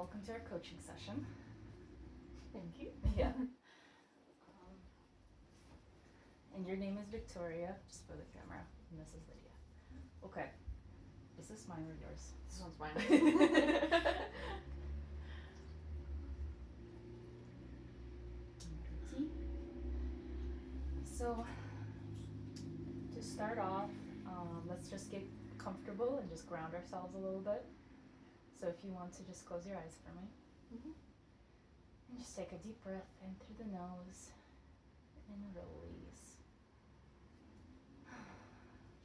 welcome to our coaching session. Thank you. Yeah. And your name is Victoria, just for the camera, and this is Lydia. Okay. Is this mine or yours? This one's mine. So, to start off, let's just get comfortable and just ground ourselves a little bit. So if you want to just close your eyes for me. Mm-hmm. And just take a deep breath in through the nose and release.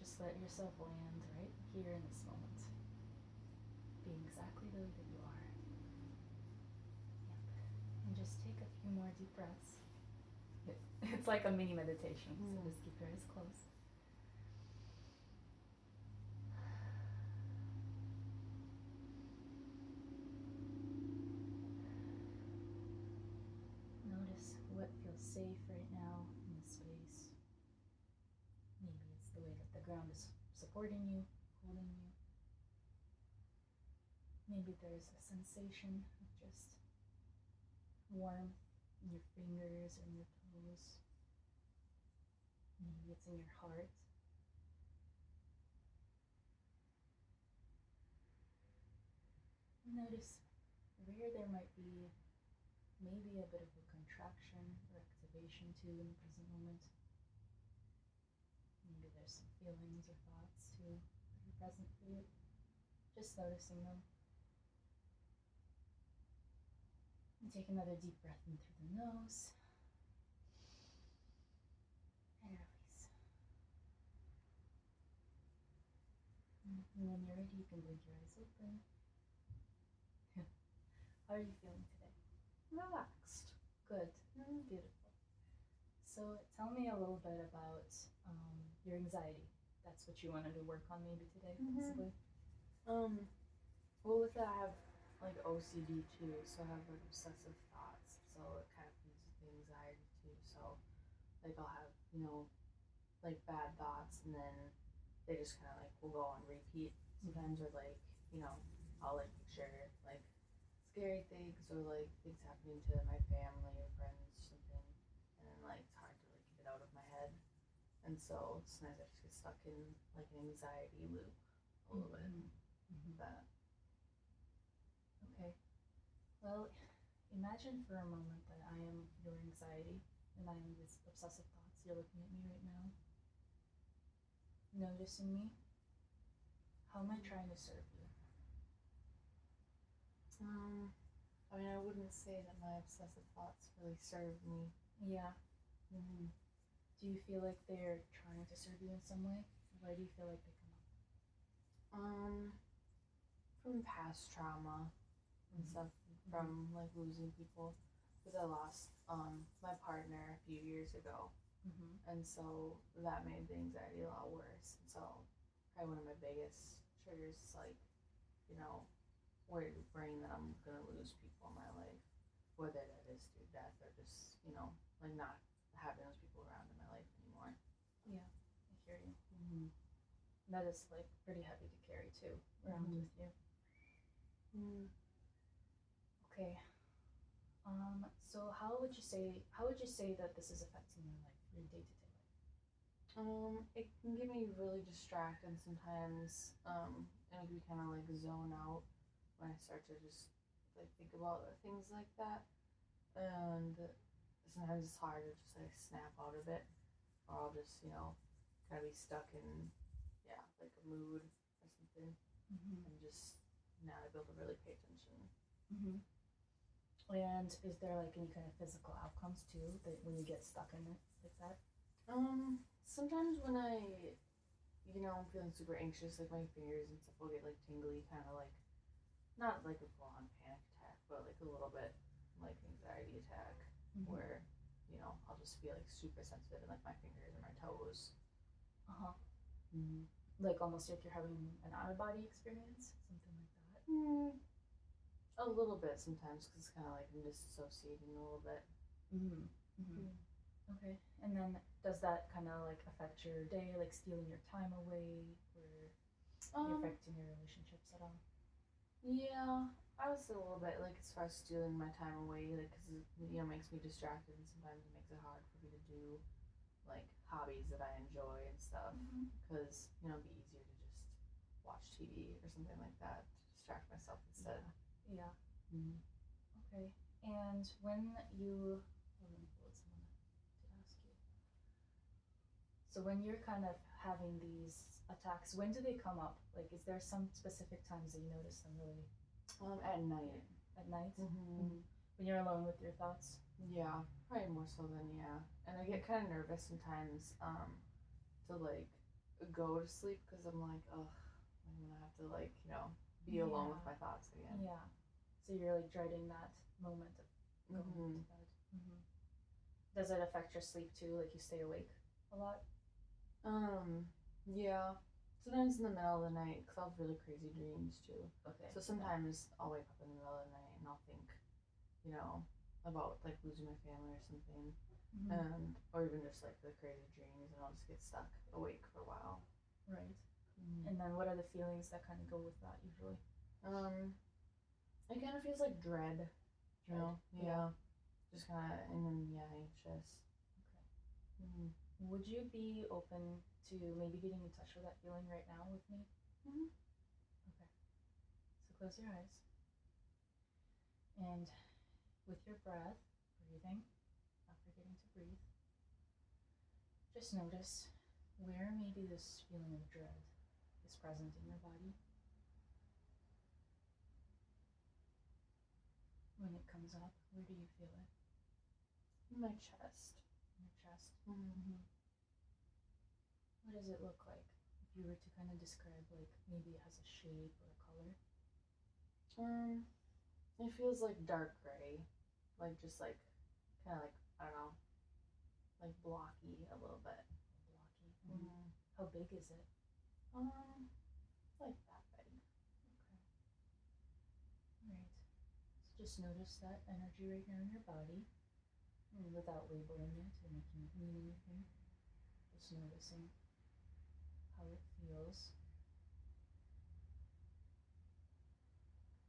Just let yourself land right here in this moment, being exactly the way that you are. Yep. And just take a few more deep breaths. It's like a mini meditation, so just keep your eyes closed. Notice what feels safe right now in this space. Maybe it's the way that the ground is supporting you, holding you. Maybe there's a sensation of just warmth in your fingers or in your toes. Maybe it's in your heart. Notice where there might be maybe a bit of a contraction or activation too in the present moment. Maybe there's some feelings or thoughts too that are present for you. Just noticing them. And take another deep breath in through the nose. And release. And when you're ready, you can blink your eyes open. How are you feeling today? Relaxed. Good. Beautiful. So tell me a little bit about your anxiety. That's what you wanted to work on maybe today, possibly. Well, with that, I have like OCD too, so I have like obsessive thoughts, so it kind of feeds the anxiety too. So, like, I'll have, like bad thoughts, and then they just kind of like will go on repeat sometimes, or like, I'll like picture like scary things or like things happening to my family or friends or something, and then like it's hard to like get it out of my head, and so sometimes I just get stuck in like an anxiety loop a little bit. That. Okay. Well, imagine for a moment that I am your anxiety and I am these obsessive thoughts. You're looking at me right now, noticing me. How am I trying to serve you? I mean, I wouldn't say that my obsessive thoughts really serve me. Yeah. Do you feel like they're trying to serve you in some way? Why do you feel like they come up? From past trauma and stuff, from like losing people, because I lost my partner a few years ago, and so that made the anxiety a lot worse. And so probably one of my biggest triggers is like, worrying that I'm gonna lose people in my life, whether that is through death or just like not having those people around in my life anymore. Yeah, I hear you. That is like pretty heavy to carry too around with you. Okay. So how would you say that this is affecting your life, your day-to-day life? It can get me really distracted sometimes, and make me kind of like zone out when I start to just like think about things like that, and sometimes it's hard to just like snap out of it, or I'll just kind of be stuck in like a mood or something, and just not be able to really pay attention. And is there like any kind of physical outcomes too that when you get stuck in it like that? Sometimes when I'm feeling super anxious, like my fingers and stuff will get like tingly, kind of like not like a full-on panic attack, but like a little bit like anxiety attack, where I'll just feel like super sensitive in like my fingers and my toes. Like almost like you're having an out-of-body experience, something like that. A little bit sometimes, because it's kind of like I'm disassociating a little bit. Okay, and then does that kind of like affect your day, like stealing your time away, or affecting your relationships at all? Yeah, I would say a little bit, like, as far as stealing my time away, like, because it, makes me distracted, and sometimes it makes it hard for me to do, like, hobbies that I enjoy and stuff. Mm-hmm. Because, it'd be easier to just watch TV or something like that to distract myself instead. Yeah. Mm-hmm. Okay. And when you, oh, let me pull it someone to ask you. So when you're kind of having these attacks, when do they come up? Like, is there some specific times that you notice them really? At night. At night? Mm-hmm. When you're alone with your thoughts? Yeah, probably more so than yeah. And I get kind of nervous sometimes to like go to sleep because I'm like, ugh, I'm gonna have to like be alone with my thoughts again. Yeah. So you're like dreading that moment of going Mm-hmm. to bed. Mm-hmm. Does it affect your sleep too? Like you stay awake a lot? Yeah. Sometimes in the middle of the night, because I'll have really crazy dreams too. Okay. So sometimes I'll wake up in the middle of the night and I'll think, about like losing my family or something, Mm-hmm. or even just like the crazy dreams, and I'll just get stuck awake for a while. Right. Mm-hmm. And then what are the feelings that kind of go with that usually? It kind of feels like dread, Dread. Yeah. Just kind of, and then anxious. Okay. Mm-hmm. Would you be open to maybe getting in touch with that feeling right now with me? Mm-hmm. Okay. So close your eyes. And with your breath, breathing, not forgetting to breathe, just notice where maybe this feeling of dread is present in your body. When it comes up, where do you feel it? In my chest. In your chest? Mm-hmm. What does it look like? If you were to kind of describe, like, maybe it has a shape or a color? It feels like dark gray. Like, just like, kind of like, I don't know, like blocky a little bit. Blocky. Mm-hmm. How big is it? Like that big. Okay. Right. So just notice that energy right now in your body, and without labeling it or making it mean anything. Just noticing how it feels.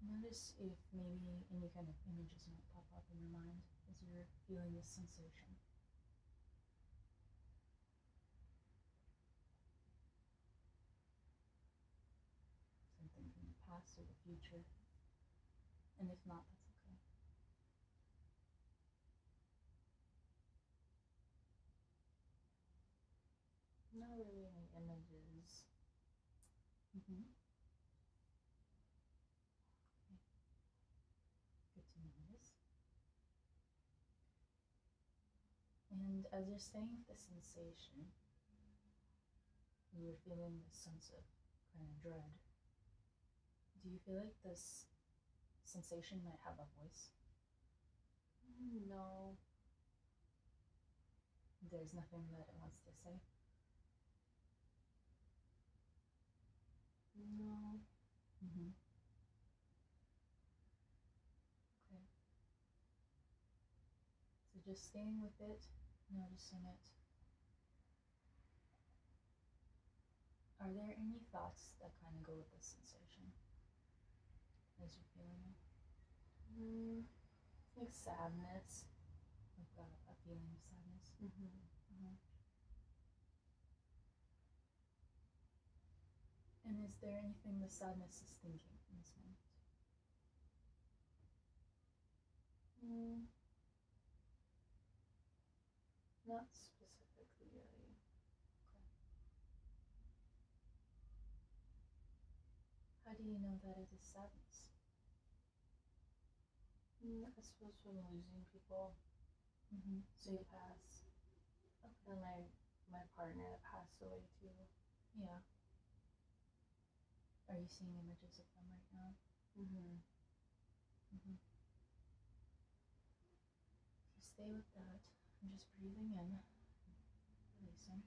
Notice if maybe any kind of images might pop up in your mind as you're feeling this sensation. Something from the past or the future. And if not, that's okay. Not really any images. Mm-hmm. Okay. Good to notice. And as you're staying with the sensation, you were feeling this sense of kind of dread. Do you feel like this sensation might have a voice? No. There's nothing that it wants to say? No. Mm-hmm. Okay. So just staying with it, noticing it. Are there any thoughts that kind of go with this sensation as you're feeling it? Like sadness. Like a feeling of sadness? Mm-hmm. Mm-hmm. And is there anything the sadness is thinking in this moment? Not specifically, really. Okay. How do you know that it is sadness? I suppose from losing people Mm-hmm. in the past. Okay. And my partner that passed away too. Yeah. Are you seeing images of them right now? Mm-hmm. Mm-hmm. So stay with that. I'm just breathing in, releasing.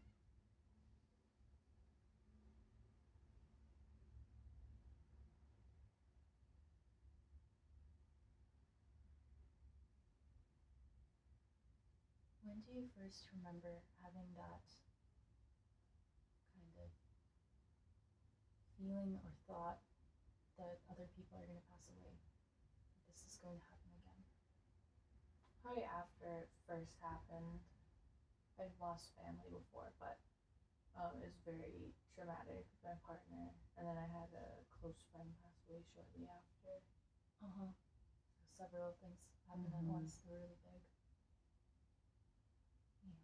When do you first remember having that kind of feeling or thought that other people are going to pass away? going to happen again? Probably after it first happened. I've lost family before, but it was very traumatic with my partner. And then I had a close friend pass away shortly after. Uh-huh. Several things happened at once. They're really big. Yeah.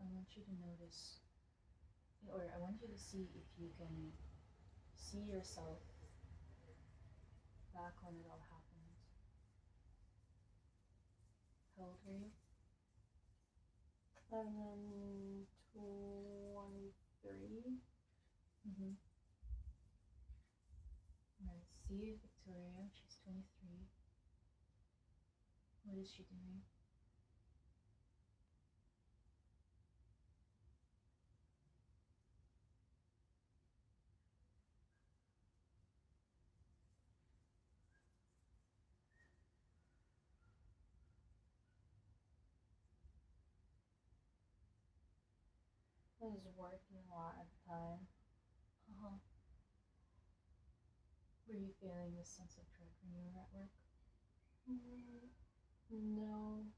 I want you to notice, or I want you to see if you can see yourself back when it all happened. How old were you? And then 23. Mm-hmm. Alright, see Victoria, she's 23. What is she doing? I was working a lot at the time. Uh-huh. Were you feeling this sense of dread when you were at work? No.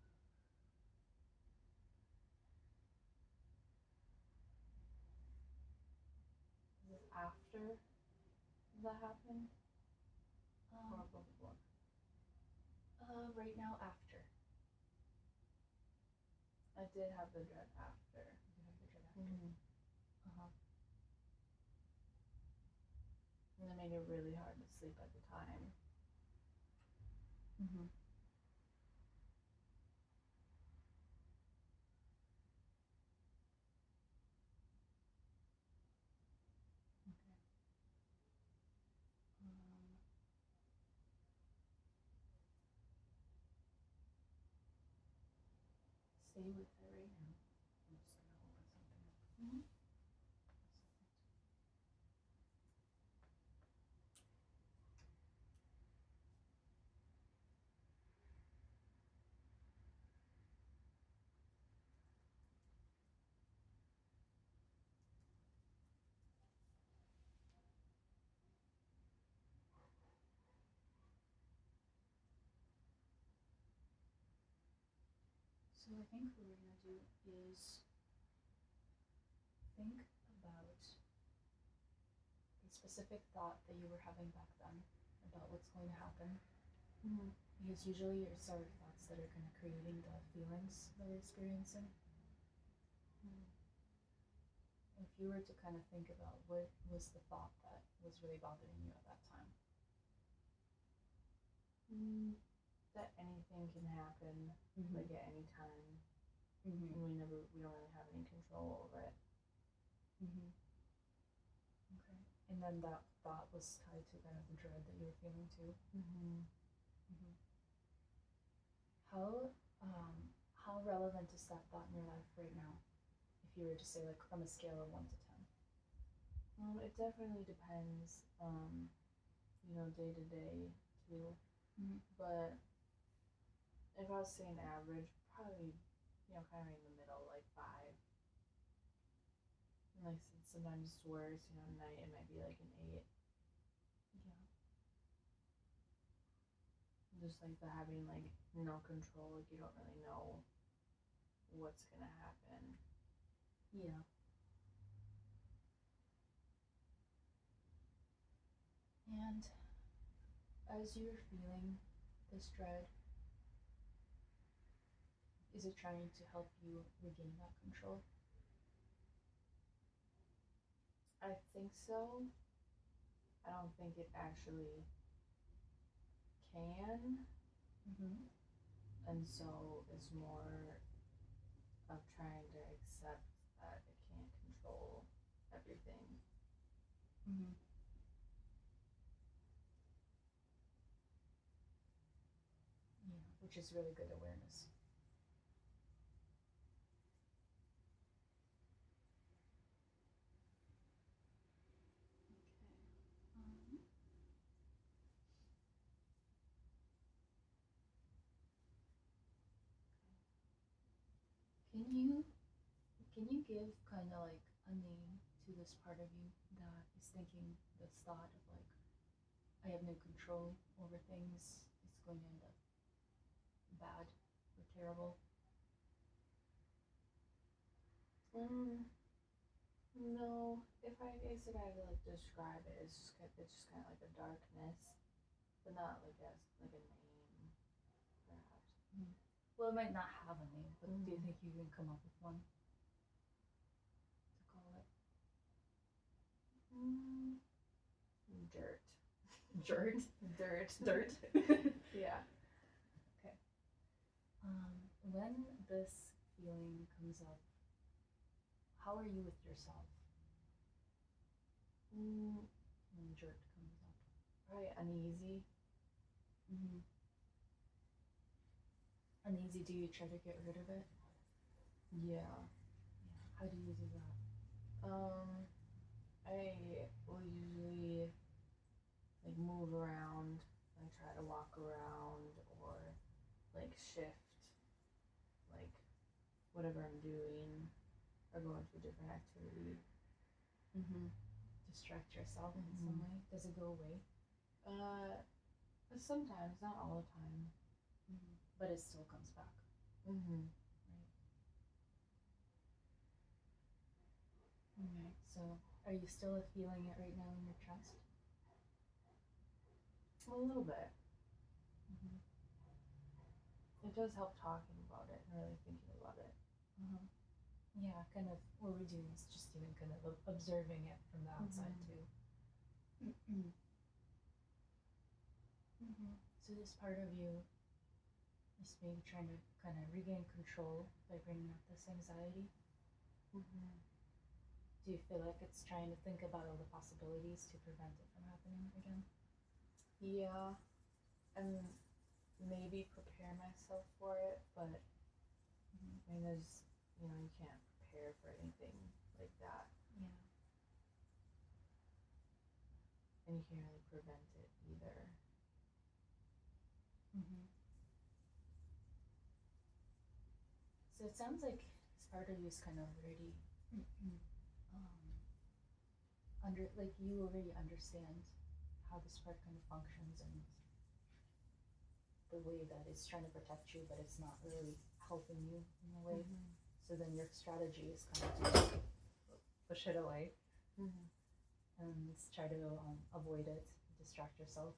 Was it after that happened? Or before? Right now after. I did have the dread after. You have the dread after. Uh-huh. And it made it really hard to sleep at the time. Mm-hmm. Okay. Stay with her right now. I'm just gonna open something up. Mm-hmm. So I think what we're gonna do is think about the specific thought that you were having back then about what's going to happen. Mm-hmm. Because usually it's our thoughts that are kind of creating the feelings that we're experiencing. If you were to kind of think about what was the thought that was really bothering you at that time. That anything can happen, like at any time. Mm-hmm. And we don't really have any control over it. Mm-hmm. Okay. And then that thought was tied to kind of the dread that you were feeling too. Mm-hmm. Mm-hmm. How relevant is that thought in your life right now? If you were to say, like, from a scale of 1 to 10. It definitely depends, day to day too. Mm-hmm. But if I was saying average, probably, kind of in the middle, like 5. And like sometimes it's worse, at night it might be like an 8. Yeah. Just like the having like no control, like you don't really know what's gonna happen. Yeah. And as you're feeling this dread, is it trying to help you regain that control? I think so. I don't think it actually can. Mm-hmm. And so it's more of trying to accept that it can't control everything. Mm-hmm. Yeah, which is really good awareness. give kind of like a name to this part of you that is thinking this thought of like, I have no control over things, it's going to end up bad or terrible? No. If I guess if I had to like describe it, it's just kind of like a darkness, but not like like a name, perhaps. Well, it might not have a name, but do you Mhm. think you can come up with one to call it? Dirt. Dirt. Dirt. Dirt. Yeah. When this feeling comes up, how are you with yourself Mm, when dirt comes up? Probably uneasy. Uneasy, do you try to get rid of it? Yeah. How do you do that? I will usually like move around, like try to walk around or like shift, like whatever I'm doing, or go into a different activity. Distract yourself in some way? Does it go away? Sometimes, not all the time. But it still comes back. Right. Alright, so are you still feeling it right now in your chest? A little bit. It does help talking about it and really thinking about it. Yeah, kind of what we're doing is just even kind of observing it from the outside too. So this part of you is maybe trying to kind of regain control by bringing up this anxiety. Do you feel like it's trying to think about all the possibilities to prevent it from happening again? Yeah, and maybe prepare myself for it, but I mean, there's, you can't prepare for anything like that. Yeah. And you can't really prevent it either. So it sounds like this part of you is kind of already like you already understand how this part kind of functions and the way that it's trying to protect you, but it's not really helping you in a way. So then your strategy is kind of to just push it away and try to avoid it, distract yourself.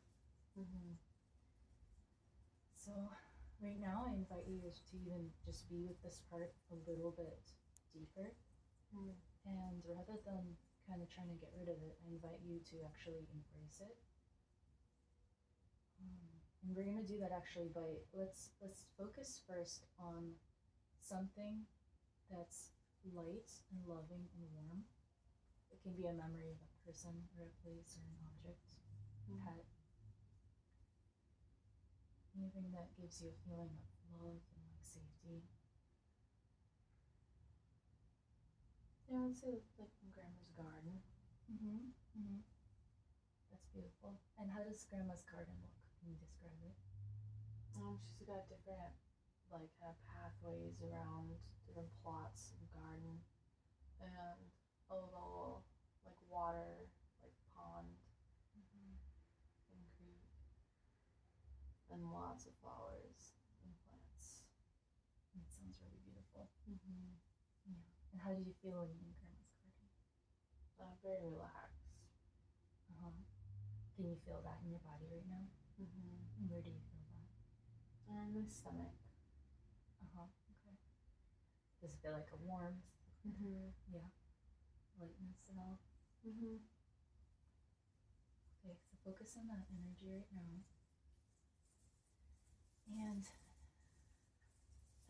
So right now, I invite you to even just be with this part a little bit deeper. And rather than kind of trying to get rid of it, I invite you to actually embrace it. And we're gonna do that actually by let's focus first on something that's light and loving and warm. It can be a memory of a person or a place or an object, pet. Anything that gives you a feeling of love and like safety. Yeah, I would say like in Grandma's garden. That's beautiful. And how does Grandma's garden look? Can you describe it? She's got different like kind of pathways around different plots of garden, and a little like water like pond and creek, and lots of flowers and plants. That sounds really beautiful. Yeah. And how do you feel when you're in Grandma's garden? Very relaxed. Can you feel that in your body right now? And where do you feel that? And my stomach. Okay. Does it feel like a warmth? Yeah. Lightness at all? Okay, so focus on that energy right now. And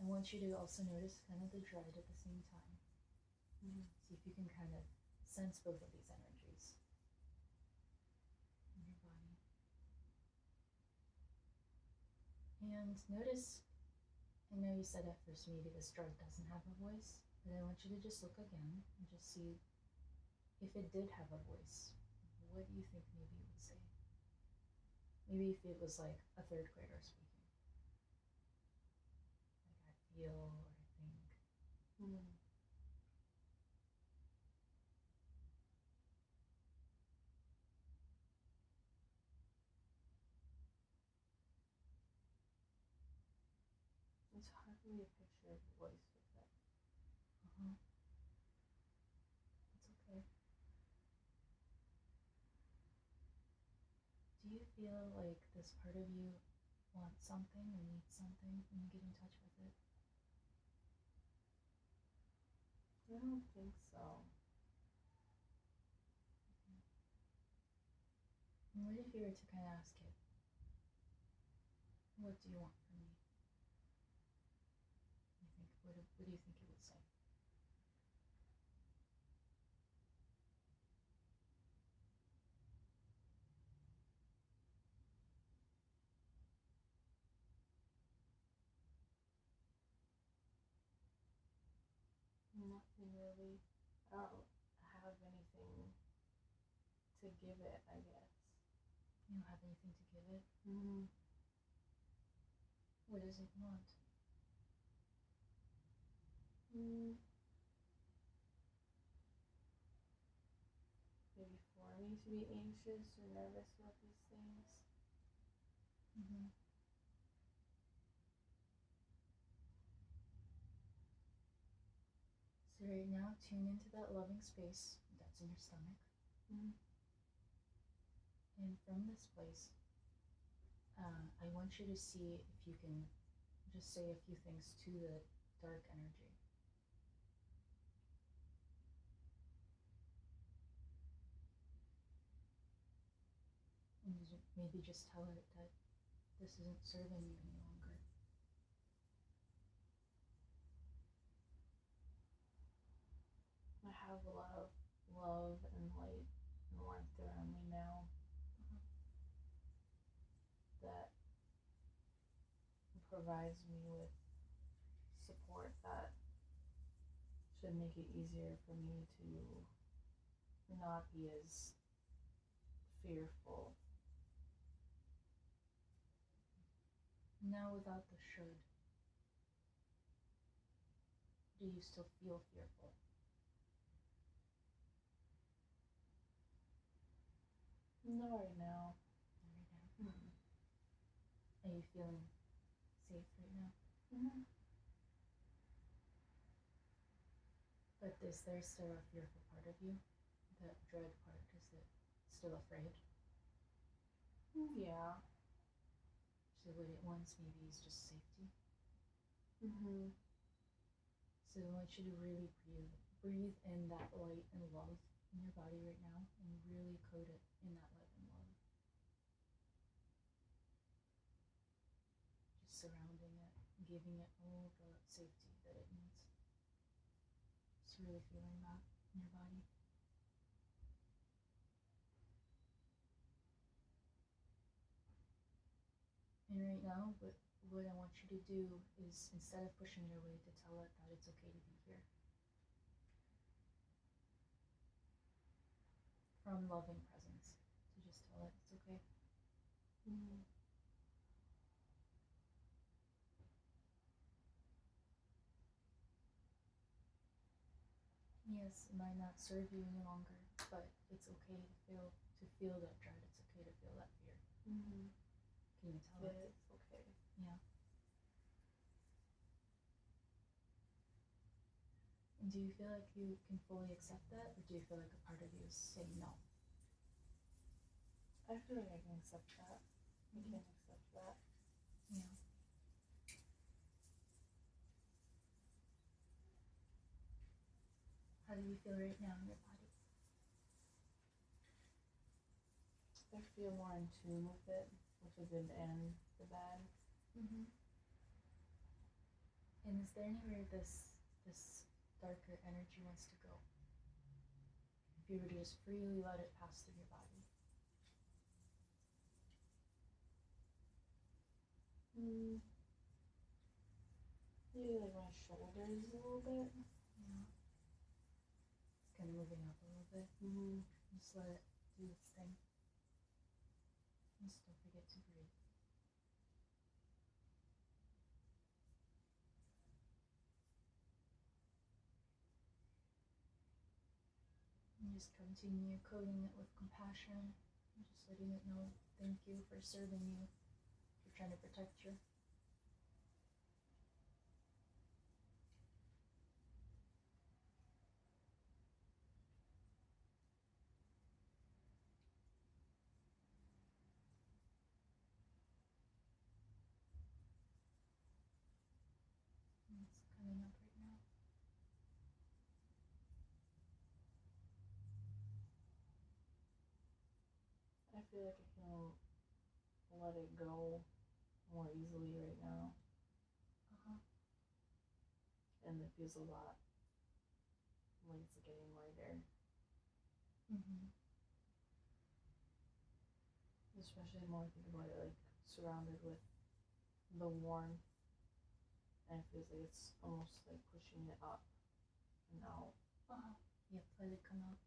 I want you to also notice kind of the dread at the same time. See if you can kind of sense both of these energies in your body. And notice, I know you said at first maybe this dread doesn't have a voice, but I want you to just look again and just see if it did have a voice. What do you think maybe it would say? Maybe if it was like a third grader speaking. Like I feel or I think. Maybe a picture of voice with it. Uh-huh. It's okay. Do you feel like this part of you wants something or needs something and you get in touch with it? I don't think so. And what if you were to kind of ask it, what do you want from me? You think, what do you think it would say? Nothing really. I don't have anything to give it, I guess. You don't have anything to give it? Mm-hmm. What does it want? Maybe for me to be anxious or nervous about these things. Mm-hmm. So right now, tune into that loving space that's in your stomach. Mm-hmm. And from this place, I want you to see if you can just say a few things to the dark energy. And maybe just tell it that this isn't serving you any longer. I have a lot of love and light and warmth around me now. That provides me with support that should make it easier for me to not be as fearful. Now, without the should, do you still feel fearful? Not right now. Right now? Mm-hmm. Are you feeling safe right now? Mm-hmm. But is there still a fearful part of you? That dread part, is it still afraid? Yeah. So what it wants maybe is just safety. Mm-hmm. So I want you to really breathe in that light and love in your body right now and really coat it in that light and love. Just surrounding it, giving it all the safety that it needs. Just really feeling that in your body. And right now, what I want you to do is, instead of pushing your way, to tell it that it's okay to be here. From loving presence, to just tell it it's okay. Mm-hmm. Yes, it might not serve you any longer, but it's okay to feel that dread. It's okay to feel that fear. Mm-hmm. Can you tell it? It's okay. Yeah. And do you feel like you can fully accept that, or do you feel like a part of you is saying no? I feel like I can accept that. Mm-hmm. I can accept that. Yeah. How do you feel right now in your body? I feel more in tune with it, with the good and the bad. Mm-hmm. And is there anywhere this darker energy wants to go? If you were to just freely let it pass through your body. Maybe like my shoulders a little bit. Yeah. It's kind of moving up a little bit. Mm-hmm. Just let it do its thing. And just don't forget to breathe. And just continue coating it with compassion. And just letting it know, thank you for serving you. For trying to protect you. feel like I can let it go more easily right now. And it feels a lot like it's getting lighter. Especially the more I think about it, like surrounded with the warmth, and it feels like it's almost like pushing it up and out. Yep, let it come out.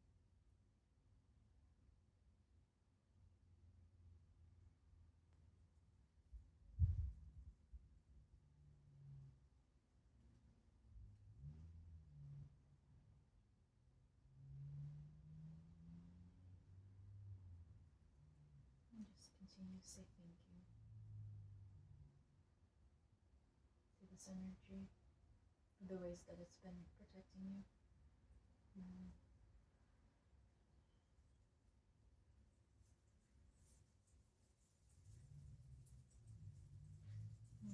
And just continue to say thank you to this energy for the ways that it's been protecting you. And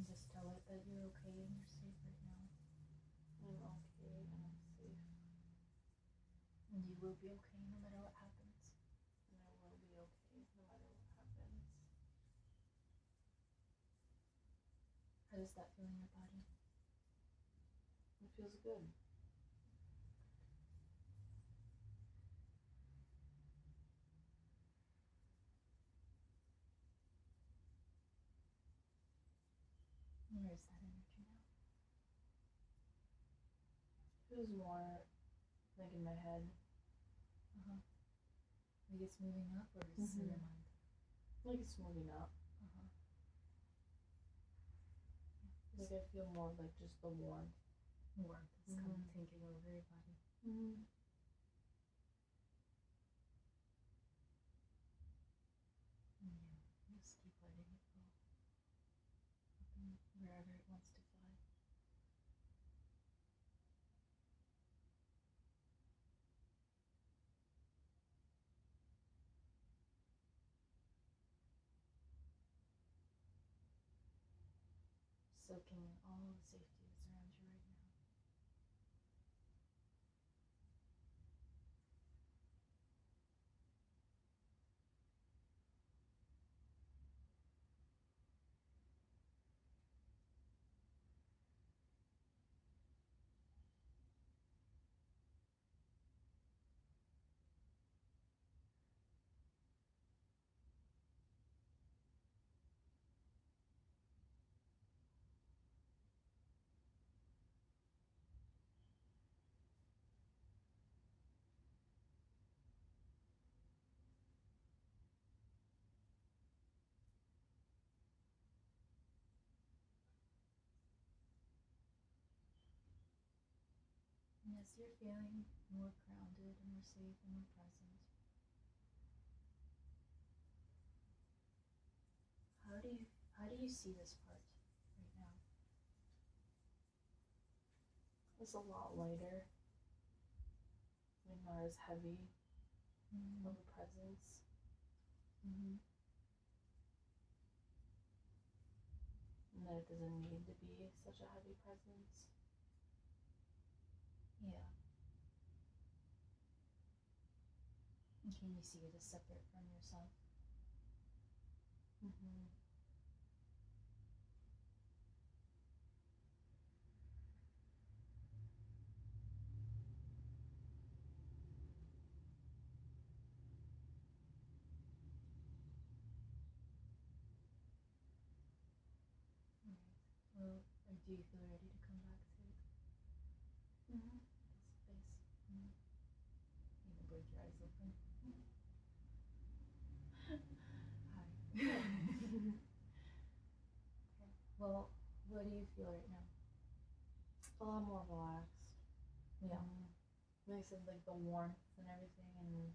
just tell it that you're okay and you're safe right now. I'm okay and I'm safe. And you will be okay no matter what happens. And I will be okay no matter what happens. How does that feel in your body? It feels good. Where is that energy now? It feels more like in my head. Like it's moving up, or is it your mind? Like it's moving up. Like I feel more like just the warmth. Warmth is coming, taking over your body. Just keep letting it go. Up and wherever it wants to fly. Soaking in all the safety that's around you right now. And as you're feeling more grounded and more safe and more present, how do you see this part right now? It's a lot lighter. Like not as heavy of a presence. And that it doesn't need to be such a heavy presence. Yeah. And can you see it as separate from yourself? Well, or do you feel ready to come back to this space? You can blink your eyes open. Hi. Okay. Well, what do you feel right now? A lot more relaxed. Yeah. Like I said, like the warmth and everything, and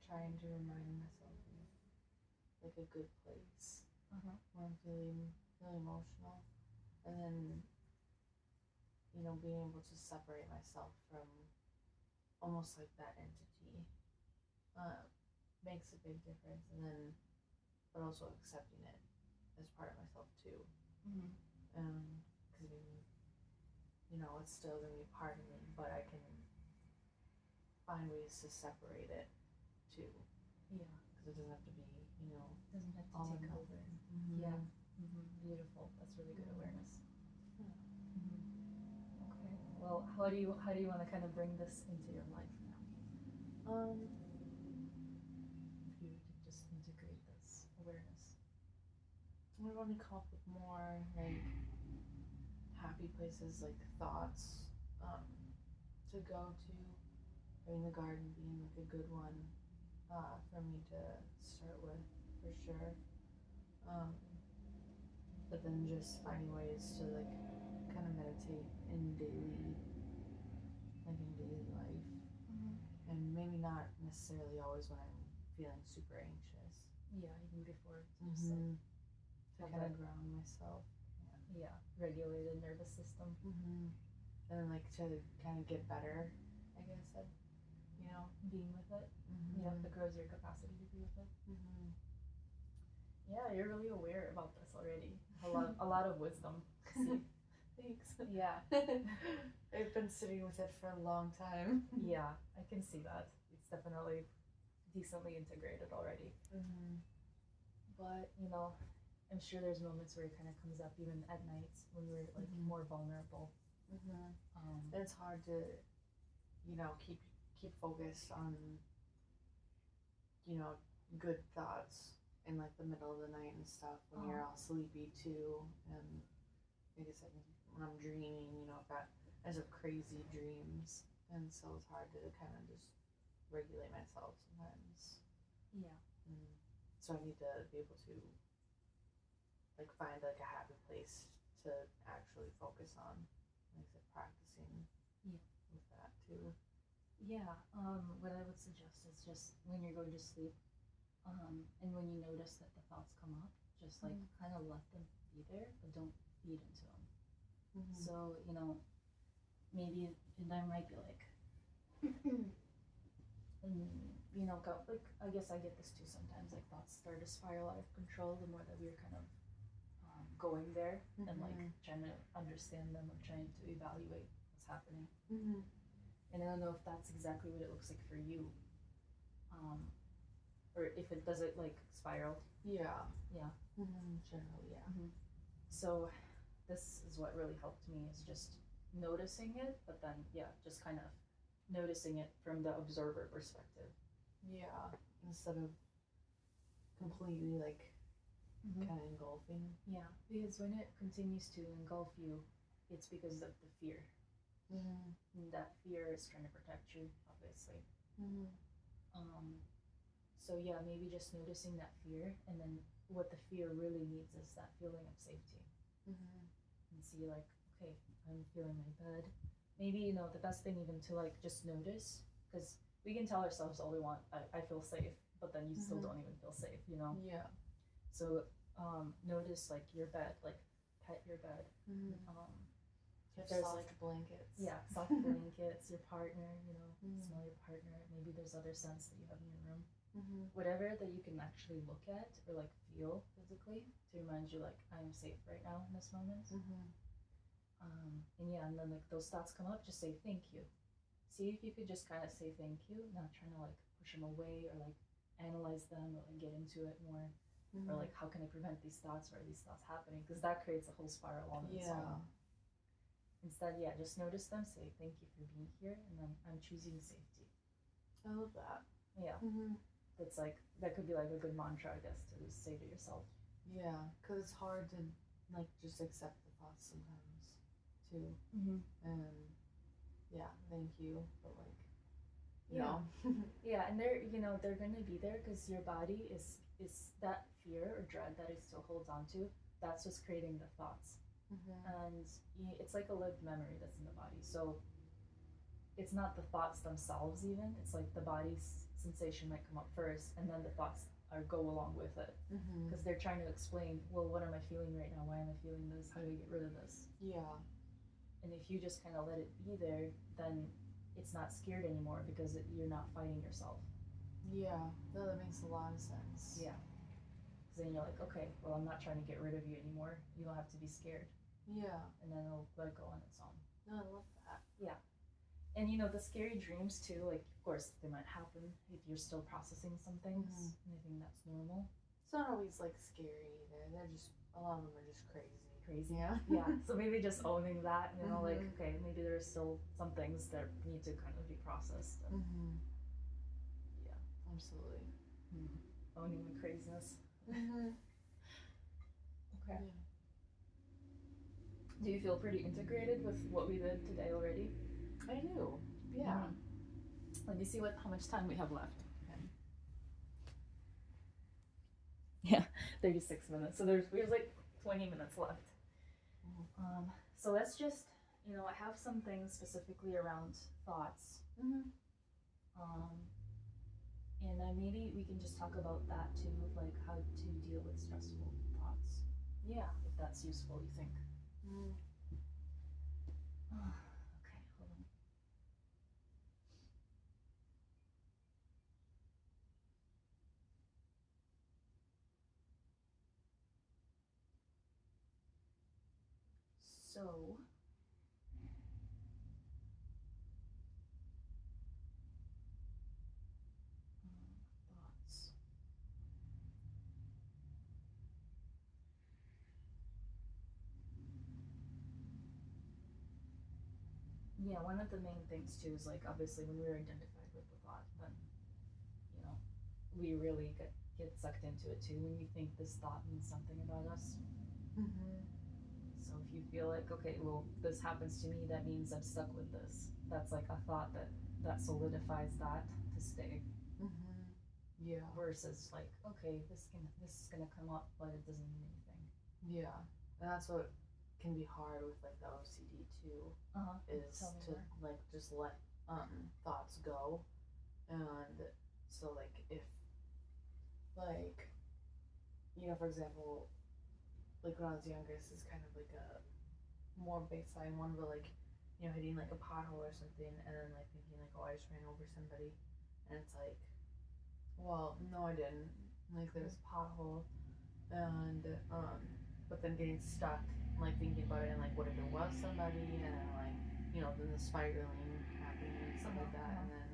trying to remind myself of like a good place where I'm feeling really emotional, and then being able to separate myself from almost like that entity makes a big difference, and then but also accepting it as part of myself too. Because it's still gonna be part of me, but I can find ways to separate it too. Yeah. Because it doesn't have to be you know, Doesn't have to all take in one. over. Mhm. Yeah. Beautiful. That's really good awareness. Yeah. Okay. Well, how do you want to kind of bring this into your life now? If you were to just integrate this awareness. I want to come up with more like happy places, like thoughts, to go to. I mean, the garden being like a good one, for me to start with for sure. But then just finding ways to like kind of meditate in daily life, and maybe not necessarily always when I'm feeling super anxious. Yeah, even before to just like To have kind of that- ground myself. regulated nervous system. And then like to kind of get better, I guess. You know. Being with it. Yeah, that grows your capacity to be with it. Yeah, you're really aware about this already. A lot of wisdom. See? Thanks. Yeah. I've been sitting with it for a long time. Yeah, I can see that. It's definitely decently integrated already. But, you know, I'm sure there's moments where it kind of comes up even at nights when we're like more vulnerable. And it's hard to, you know, keep focused on, you know, good thoughts in like the middle of the night and stuff when you're all sleepy too. And like I said, when I'm dreaming, you know, I have crazy dreams, and so it's hard to kind of just regulate myself sometimes. Yeah. So I need to be able to like find like a happy place to actually focus on, like I said, practicing with that too. Yeah. What I would suggest is just when you're going to sleep, and when you notice that the thoughts come up, just like kind of let them be there, but don't feed into them. So, you know, maybe there might be like, you know, like I guess I get this too sometimes. Like thoughts start to spiral out of control the more that we're kind of going there and like trying to understand them or trying to evaluate what's happening. And I don't know if that's exactly what it looks like for you, or if it does it like spiral. Yeah. Yeah. Generally, yeah. So this is what really helped me, is just noticing it, but then just kind of noticing it from the observer perspective. Yeah. Instead of completely like kind of engulfing. Yeah, because when it continues to engulf you, it's because of the fear. And that fear is trying to protect you, obviously. So yeah, maybe just noticing that fear, and then what the fear really needs is that feeling of safety. And see like, okay, I'm feeling my bed. Maybe, you know, the best thing even to like just notice, because we can tell ourselves all we want, I feel safe, but then you still don't even feel safe, you know? Yeah. So notice like your bed, like pet your bed. If there's soft like blankets. Yeah, soft blankets, your partner, you know, smell your partner. Maybe there's other scents that you have in your room. Whatever that you can actually look at or like feel physically to remind you like, I am safe right now in this moment. And then like those thoughts come up, just say thank you. See if you could just kind of say thank you, not trying to like push them away or like analyze them or like get into it more. Or like, how can I prevent these thoughts, or are these thoughts happening? Because that creates a whole spiral on its own. Instead, just notice them, say thank you for being here, and then I'm choosing safety. I love that. Yeah. That's like, that could be like a good mantra, I guess, to just say to yourself. Yeah, because it's hard to like just accept the thoughts sometimes too. And thank you, but like, you know. And they're gonna be there because your body is that fear or dread that it still holds on to. That's what's creating the thoughts. And it's like a lived memory that's in the body. So it's not the thoughts themselves even. It's like the body's sensation might come up first, and then the thoughts go along with it. Because they're trying to explain, well, what am I feeling right now? Why am I feeling this? How do I get rid of this? Yeah. And if you just kind of let it be there, then it's not scared anymore because you're not fighting yourself. Yeah. No, that makes a lot of sense. Yeah. Because then you're like, okay, well, I'm not trying to get rid of you anymore. You don't have to be scared. Yeah. And then it'll let it go on its own. No, I love that. Yeah. And the scary dreams too, like, of course, they might happen if you're still processing some things. And I think that's normal. It's not always like scary either. They're just, a lot of them are just crazy. Crazy. Yeah. Yeah. So maybe just owning that, you know, like, Mhm. okay, maybe there's still some things that need to kind of be processed. And Yeah, absolutely. owning the craziness. Okay. Yeah. Do you feel pretty integrated with what we did today already? I do. Yeah. Let me see how much time we have left. Okay. Yeah, 36 minutes. So there's like 20 minutes left. So let's just, you know, I have some things specifically around thoughts. And maybe we can just talk about that too, like how to deal with stressful thoughts. Yeah. If that's useful, you think? Mm. Okay, hold on. So, thoughts. Yeah, one of the main things too is like obviously when we're identified with the thought, then you know we really get sucked into it too when we think this thought means something about us. So if you feel like, okay, well, this happens to me, that means I'm stuck with this. That's like a thought that solidifies that to stay. Yeah. Versus like, okay, this is gonna come up, but it doesn't mean anything. Yeah, and that's what can be hard with like the OCD too. Is to like just let thoughts go, and so like if like, you know, for example, like when I was younger, this is kind of like a more baseline one, but like, you know, hitting like a pothole or something, and then like thinking like, oh, I just ran over somebody, and it's like, well, no, I didn't. Like there's a pothole, and but then getting stuck, like thinking about it, and like, what if it was somebody, and then like, you know, then the spiraling happening and stuff like that, and then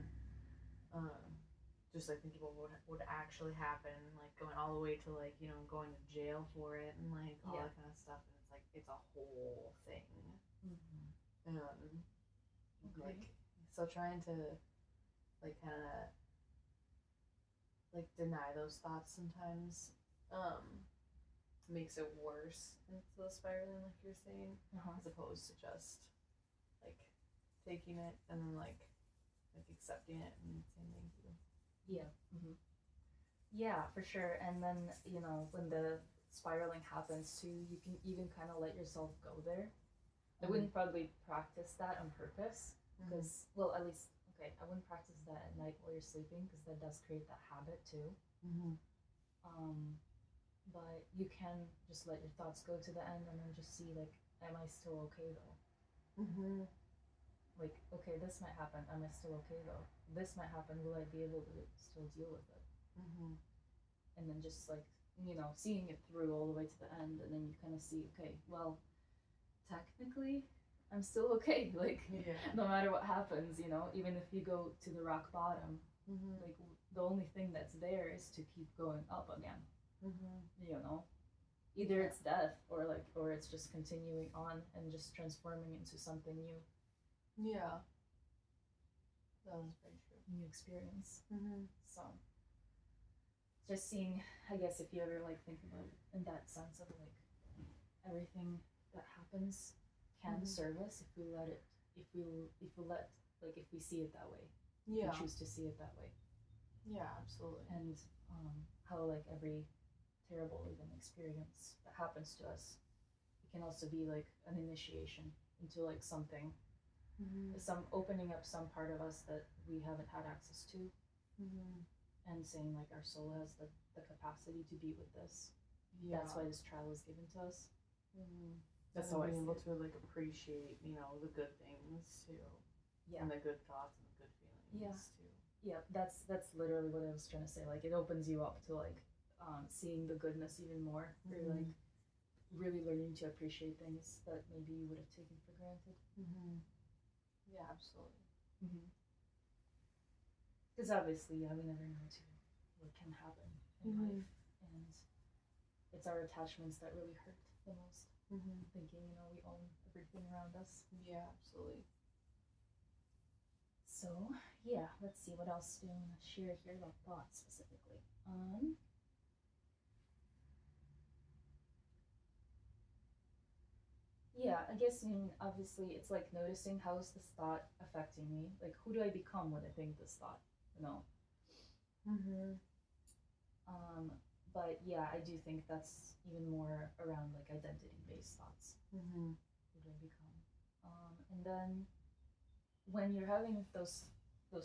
just like thinking about what would actually happen, like going all the way to like, you know, going to jail for it, and like all that kind of stuff, and it's like it's a whole thing. Like, so trying to like kind of like deny those thoughts sometimes makes it worse into the spiraling, like you're saying, as opposed to just like taking it and then like accepting it and saying thank you. Yeah. Yeah, for sure. And then, you know, when the spiraling happens too, you can even kind of let yourself go there. I wouldn't probably practice that on purpose because, well, at least, okay, I wouldn't practice that at night while you're sleeping because that does create that habit too. But you can just let your thoughts go to the end and then just see, like, am I still okay though? Like, okay, this might happen. Am I still okay though? This might happen. Will I be able to still deal with it? And then just like, you know, seeing it through all the way to the end, and then you kind of see, okay, well, technically, I'm still okay. Like, no matter what happens, you know, even if you go to the rock bottom, like the only thing that's there is to keep going up again. You know, either it's death or it's just continuing on and just transforming into something new. Yeah, that was very true. New experience. So just seeing, I guess, if you ever like think about it in that sense of like everything that happens can serve us if we let it, if we see it that way. If we choose to see it that way. Yeah, absolutely. And how like every terrible even experience that happens to us, it can also be like an initiation into like something, some opening up some part of us that we haven't had access to, and saying like our soul has the capacity to be with this. That's why this trial was given to us. That's how being able to like appreciate, you know, the good things too. And the good thoughts and the good feelings too. Yeah, that's literally what I was trying to say. Like it opens you up to like seeing the goodness even more. Or like really learning to appreciate things that maybe you would have taken for granted. Yeah, absolutely. Because obviously, we never know too what can happen in life, and and it's our attachments that really hurt the most. Thinking, you know, we own everything around us. Yeah, absolutely. So yeah, let's see, what else do I want to share here about thoughts specifically. Yeah, I guess, I mean, obviously it's like noticing how is this thought affecting me, like who do I become when I think this thought, you know. But yeah, I do think that's even more around like identity based thoughts. Who do I become? And then when you're having those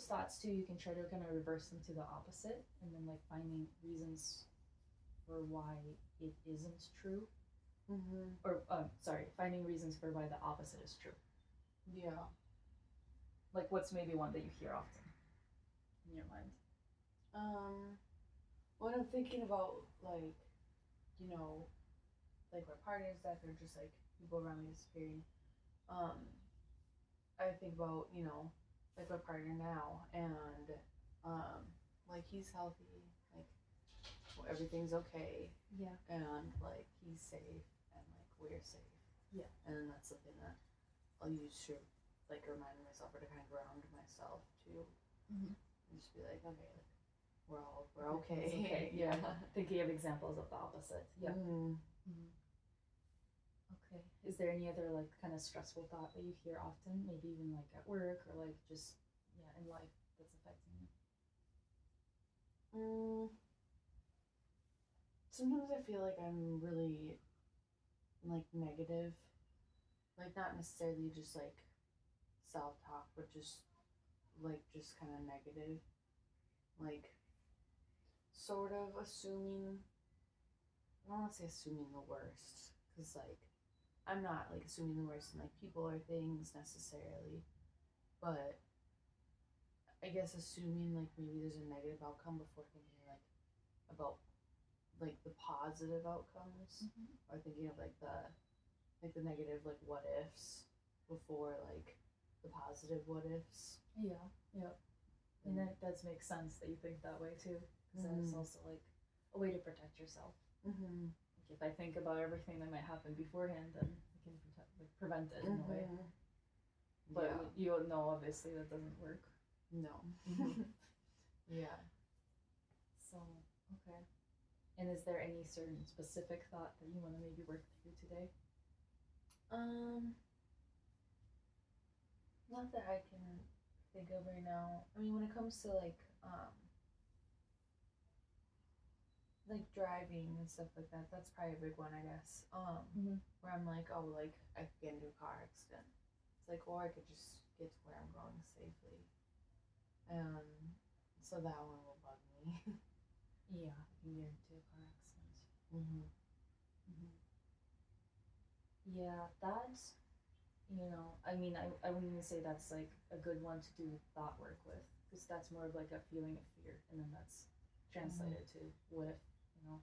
thoughts too, you can try to kind of reverse them to the opposite, and then like finding reasons for why it isn't true, or sorry, finding reasons for why the opposite is true. Yeah. Like what's maybe one that you hear often in your mind? When I'm thinking about like, you know, like my partner's death or just like people around me disappearing, I think about, you know, like my partner now, and like he's healthy, like everything's okay, Yeah. and like he's safe, and like we're safe. Yeah. And that's something that I'll use to like remind myself or to kind of ground myself too. And just be like, okay, like we're okay. It's okay. Yeah. Thinking of examples of the opposite. Yeah. Okay. Is there any other like kind of stressful thought that you hear often, maybe even like at work or like just in life that's affecting you? Sometimes I feel like I'm really like negative, like not necessarily just like self-talk, but just kind of negative, like sort of assuming. I don't want to say assuming the worst, because like I'm not like assuming the worst in like people or things necessarily, but I guess assuming like maybe there's a negative outcome before thinking like about like the positive outcomes, or thinking of like the negative like what ifs before like the positive what ifs. Yeah. Yep. And that does make sense that you think that way too, because that's also like a way to protect yourself. Like if I think about everything that might happen beforehand, then I can prevent it in a way. But you know, obviously that doesn't work. No. Yeah. So, okay. And is there any certain specific thought that you want to maybe work through today? Not that I can think of right now. I mean, when it comes to like driving and stuff like that, that's probably a big one, I guess. Where I'm like, oh, like I could get into a car accident. It's like, or I could just get to where I'm going safely. So that one will bug me. Yeah, if you get into a car accident. Yeah, that's, you know, I mean, I wouldn't even say that's like a good one to do thought work with, because that's more of like a feeling of fear, and then that's translated to what if, you know.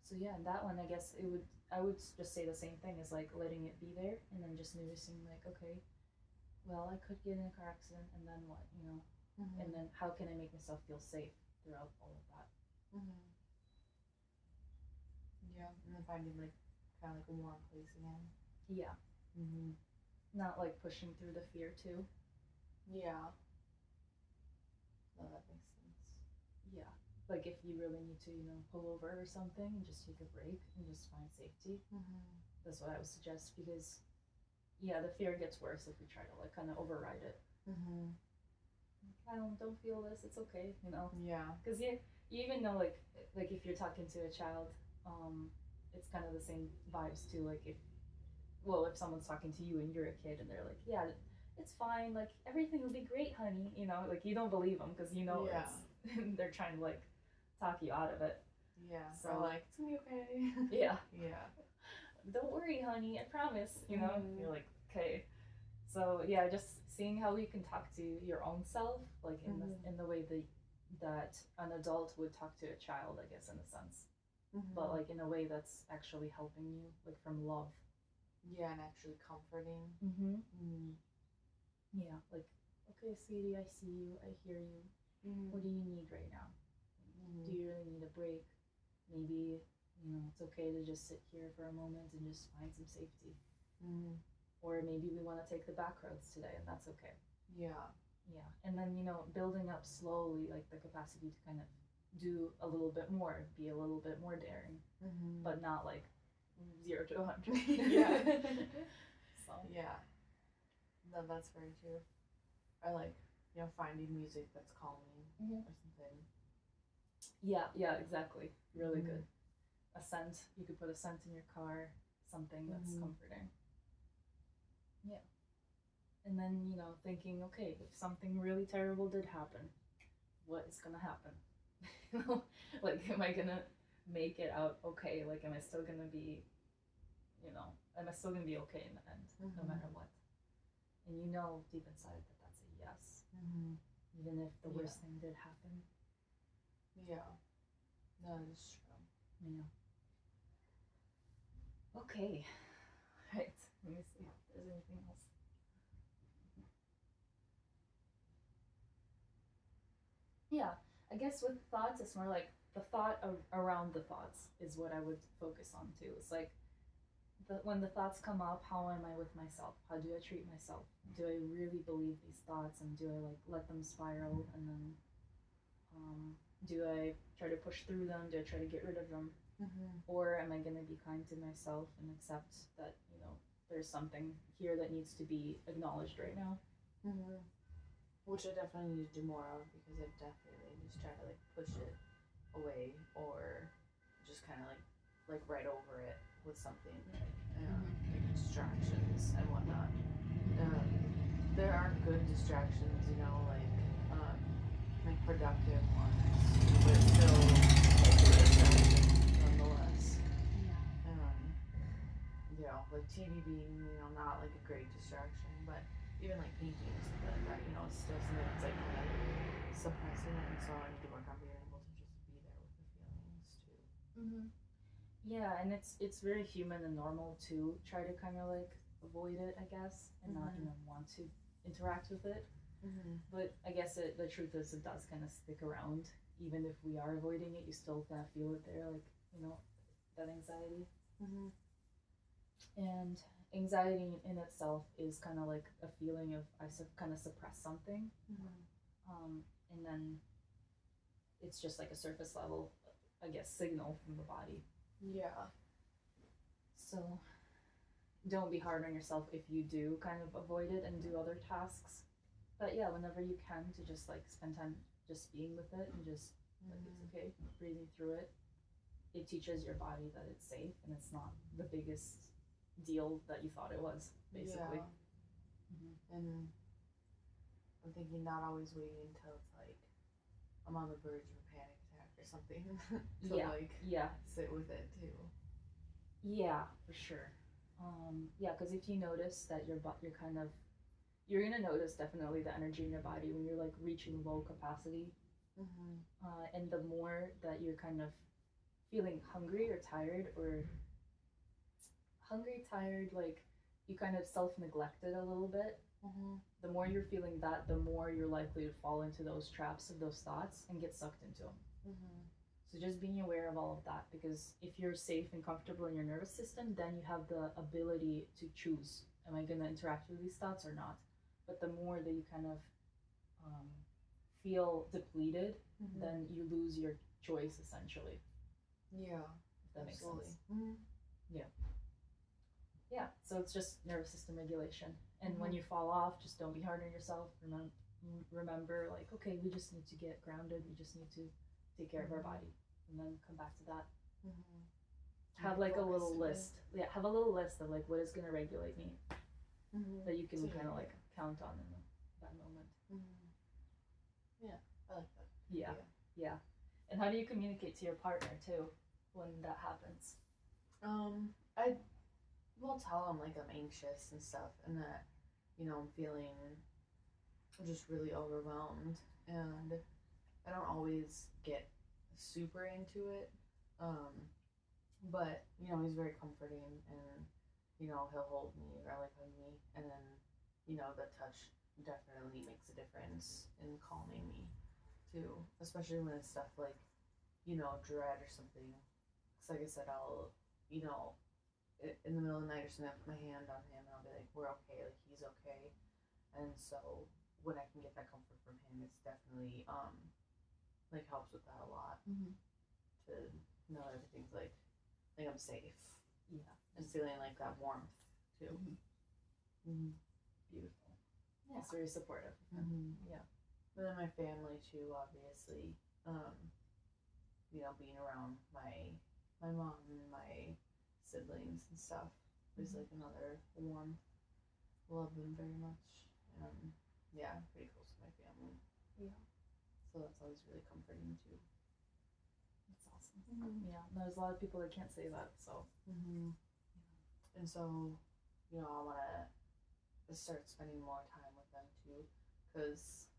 So yeah, and that one, I guess I would just say the same thing as like letting it be there, and then just noticing like, okay, well, I could get in a car accident, and then what, you know, and then how can I make myself feel safe throughout all of that? Yeah, and then finding like kind of like a warm place again. Yeah. Not like pushing through the fear too. Yeah. No, that makes sense. Yeah. Like if you really need to, you know, pull over or something and just take a break and just find safety. That's what I would suggest, because yeah, the fear gets worse if we try to like kind of override it. I don't feel this, it's okay, you know. Yeah. Because you even know like if you're talking to a child, it's kind of the same vibes too. Like if someone's talking to you and you're a kid and they're like, yeah, it's fine, like everything will be great, honey, you know, like you don't believe them because you know it's they're trying to like talk you out of it. Yeah. So or like, it's gonna be okay. Yeah. Yeah. Don't worry, honey, I promise, you know. You're like, okay. So yeah, just seeing how you can talk to your own self, like in the way that an adult would talk to a child, I guess, in a sense, but like in a way that's actually helping you, like from love. Yeah, and actually comforting. Yeah, like, okay, sweetie, I see you, I hear you. What do you need right now? Do you really need a break? Maybe, it's okay to just sit here for a moment and just find some safety. Or maybe we want to take the back roads today, and that's okay. Yeah. Yeah. And then, building up slowly, like the capacity to kind of do a little bit more, be a little bit more daring, but not like 0 to 100. Yeah. So. Yeah. No, that's very true. I like, finding music that's calming or something. Yeah, exactly. Really good. A scent. You could put a scent in your car, something that's comforting. Yeah. And then, thinking, okay, if something really terrible did happen, what is gonna happen? Like, am I gonna make it out okay? Like, am I still gonna be, am I still gonna be okay in the end, no matter what? And deep inside that that's a yes. Even if the worst thing did happen. Yeah. That is true. Yeah. Okay. Right. Let me see if there's anything else. Yeah. I guess with thoughts, it's more like the thought around the thoughts is what I would focus on too. It's like when the thoughts come up, how am I with myself? How do I treat myself? Do I really believe these thoughts, and do I like let them spiral, and then do I try to push through them? Do I try to get rid of them? Or am I going to be kind to myself and accept that, there's something here that needs to be acknowledged right now? Which I definitely need to do more of, because I definitely just try to like push it away, or just kind of like right over it with something, like distractions and whatnot. There are good distractions, like productive ones, but still like a distraction nonetheless. Like TV being, not like a great distraction, but even like painting or something like that, it's still something that's like kind of suppressing it, and so I need to work on being able to just be there with the feelings too. Yeah, and it's very human and normal to try to kind of like avoid it, I guess, and not want to interact with it. But I guess the truth is it does kind of stick around, even if we are avoiding it. You still kind of feel it there, like that anxiety. And anxiety in itself is kind of like a feeling of kind of suppress something, and then it's just like a surface level, I guess, signal from the body. Yeah. So don't be hard on yourself if you do kind of avoid it and do other tasks. But yeah, whenever you can, to just like spend time just being with it and just like it's okay, breathing through it. It teaches your body that it's safe and it's not the biggest deal that you thought it was, basically. Yeah. And I'm thinking not always waiting until it's like I'm on the verge of a panic attack or something to sit with it too. Yeah, for sure. Because if you notice that you're gonna notice definitely the energy in your body when you're like reaching low capacity, and the more that you're kind of feeling hungry or tired, like you kind of self-neglected a little bit. The more you're feeling that, the more you're likely to fall into those traps of those thoughts and get sucked into them. So just being aware of all of that, because if you're safe and comfortable in your nervous system, then you have the ability to choose, am I going to interact with these thoughts or not? But the more that you kind of feel depleted, then you lose your choice, essentially. Yeah, if that absolutely. makes sense. Yeah, so it's just nervous system regulation. And when you fall off, just don't be hard on yourself. Remember, like, okay, we just need to get grounded. We just need to take care of our body, and then come back to that. Have like a little list. Yeah, have a little list of like what is going to regulate me, that you can kind of like count on in that moment. Yeah, I like that. Yeah. And how do you communicate to your partner too when that happens? I will tell them like I'm anxious and stuff, and that I'm feeling just really overwhelmed, and I don't always get super into it, but he's very comforting, and he'll hold me or like hug me, and then the touch definitely makes a difference in calming me too, especially when it's stuff like dread or something. Because, like I said, I'll, in the middle of the night or something, I'll put my hand on him and I'll be like, we're okay, like, he's okay. And so when I can get that comfort from him, it's definitely, like, helps with that a lot. To know everything's, like I'm safe. Yeah. And feeling, like, that warmth, too. Beautiful. Yeah. It's very supportive. Yeah. And then my family, too, obviously. Being around my mom and my siblings and stuff is like another warmth. Love them very much. Yeah, I'm pretty close to my family. Yeah. So that's always really comforting too. That's awesome. Yeah, there's a lot of people that can't say that, so. And so, I want to start spending more time with them too, because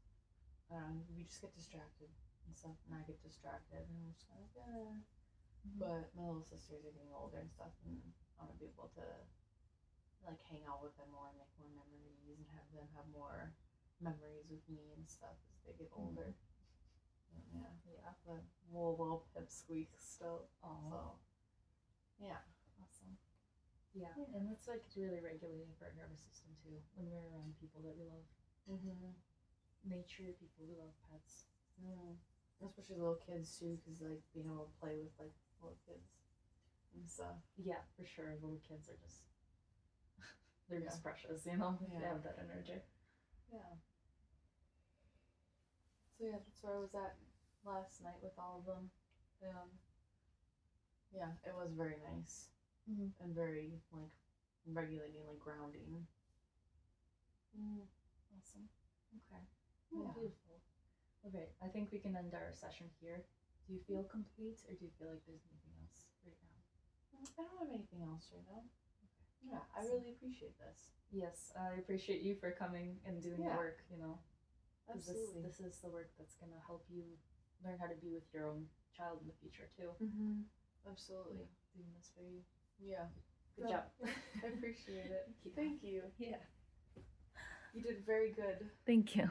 we just get distracted and stuff, and I get distracted, and I'm just kind of like, But my little sisters are getting older and stuff, and I want to be able to like hang out with them more and make more memories and have them have more memories with me and stuff as they get older. Yeah, but little pipsqueak still. So, yeah. Awesome. Yeah, and it's like really regulating for our nervous system too when we're around people that we love. Nature, people who love pets. Especially little kids too, because like being able to play with like little kids and stuff. Yeah, for sure. Little kids are just they're just precious, They have that energy. Yeah. So yeah, that's where I was at last night with all of them. Yeah, it was very nice and very like regulating, like grounding. Awesome. Okay. Yeah. Beautiful. Okay, I think we can end our session here. Do you feel complete, or do you feel like there's anything else right now? I don't have anything else right now. Okay. Yeah, I really appreciate this. Yes, I appreciate you for coming and doing the work, 'cause Absolutely. This is the work that's going to help you learn how to be with your own child in the future, too. Absolutely. Doing this for you. Yeah. Good job. I appreciate it. Yeah. Thank you. Yeah. You did very good. Thank you.